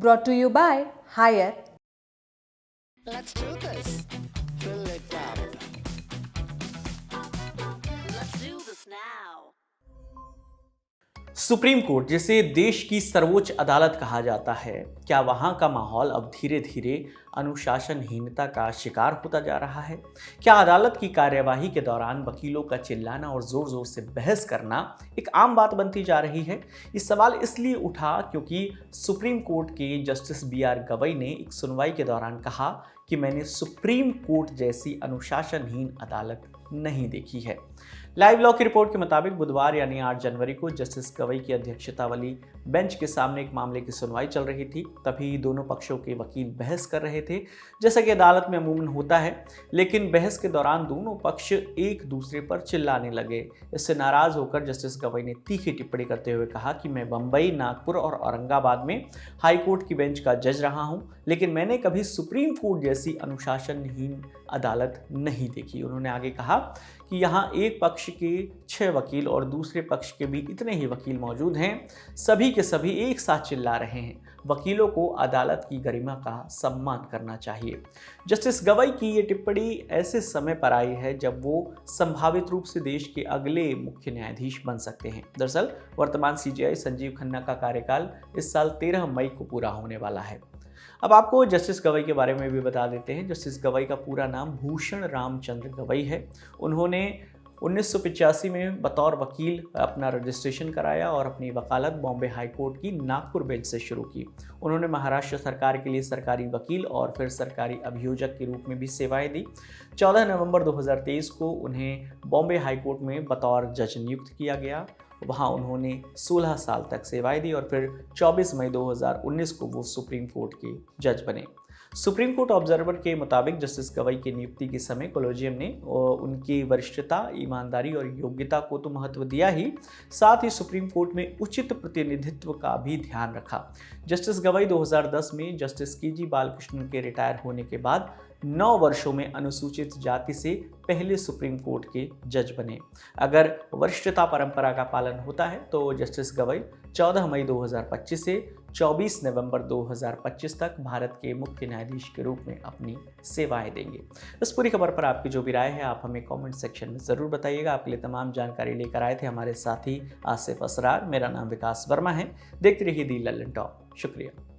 brought to you by Hire. Let's do this. Fill it up. Let's do this now. Supreme court, जिसे देश की सर्वोच्च अदालत कहा जाता है, क्या वहां का माहौल अब धीरे धीरे अनुशासनहीनता का शिकार होता जा रहा है? क्या अदालत की कार्यवाही के दौरान वकीलों का चिल्लाना और जोर जोर से बहस करना एक आम बात बनती जा रही है? ये सवाल इसलिए उठा क्योंकि सुप्रीम कोर्ट के जस्टिस BR गवई ने एक सुनवाई के दौरान कहा कि मैंने सुप्रीम कोर्ट जैसी अनुशासनहीन अदालत नहीं देखी है। लाइव लॉ की रिपोर्ट के मुताबिक बुधवार यानी 8 जनवरी को जस्टिस गवई की अध्यक्षता वाली बेंच के सामने एक मामले की सुनवाई चल रही थी। तभी दोनों पक्षों के वकील बहस कर रहे थे, जैसा कि अदालत में अमूमन होता है। लेकिन बहस के दौरान दोनों पक्ष एक दूसरे पर चिल्लाने लगे। इससे नाराज होकर जस्टिस गवई ने तीखी टिप्पणी करते हुए कहा कि मैं बंबई, नागपुर और औरंगाबाद में हाई कोर्ट की बेंच का जज रहा हूं, लेकिन मैंने कभी सुप्रीम कोर्ट जैसी अनुशासनहीन अदालत नहीं देखी। उन्होंने आगे कहा कि यहाँ एक पक्ष के 6 वकील और दूसरे पक्ष के भी इतने ही वकील मौजूद हैं, सभी के सभी एक साथ चिल्ला रहे हैं। वकीलों को अदालत की गरिमा का सम्मान करना चाहिए। जस्टिस गवई की ये टिप्पणी ऐसे समय पर आई है जब वो संभावित रूप से देश के अगले मुख्य न्यायाधीश बन सकते हैं। दरअसल वर्तमान CJI संजीव खन्ना का कार्यकाल इस साल 13 मई को पूरा होने वाला है। अब आपको जस्टिस गवई के बारे में भी बता देते हैं। जस्टिस गवई का पूरा नाम भूषण रामचंद्र गवई है। उन्होंने 1985 में बतौर वकील अपना रजिस्ट्रेशन कराया और अपनी वकालत बॉम्बे हाई कोर्ट की नागपुर बेंच से शुरू की। उन्होंने महाराष्ट्र सरकार के लिए सरकारी वकील और फिर सरकारी अभियोजक के रूप में भी सेवाएं दी। 14 नवंबर 2023 को उन्हें बॉम्बे हाई कोर्ट में बतौर जज नियुक्त किया गया। वहां उन्होंने 16 साल तक सेवाएं दी और फिर 24 मई 2019 को वो सुप्रीम कोर्ट के जज बने। सुप्रीम कोर्ट ऑब्जर्वर के मुताबिक जस्टिस गवई की नियुक्ति के समय कोलेजियम ने उनकी वरिष्ठता, ईमानदारी और योग्यता को तो महत्व दिया ही, साथ ही सुप्रीम कोर्ट में उचित प्रतिनिधित्व का भी ध्यान रखा। जस्टिस गवई 2010 में जस्टिस KG बालकृष्णन के रिटायर होने के बाद 9 वर्षों में अनुसूचित जाति से पहले सुप्रीम कोर्ट के जज बने। अगर वरिष्ठता परंपरा का पालन होता है तो जस्टिस गवई 14 मई 2025 से 24 नवंबर 2025 तक भारत के मुख्य न्यायाधीश के रूप में अपनी सेवाएं देंगे। इस पूरी खबर पर आपकी जो भी राय है आप हमें कमेंट सेक्शन में ज़रूर बताइएगा। आपके लिए तमाम जानकारी लेकर आए थे हमारे साथी आसिफ असरार। मेरा नाम विकास वर्मा है। देखते रहिए दी लल्लन टॉप। शुक्रिया।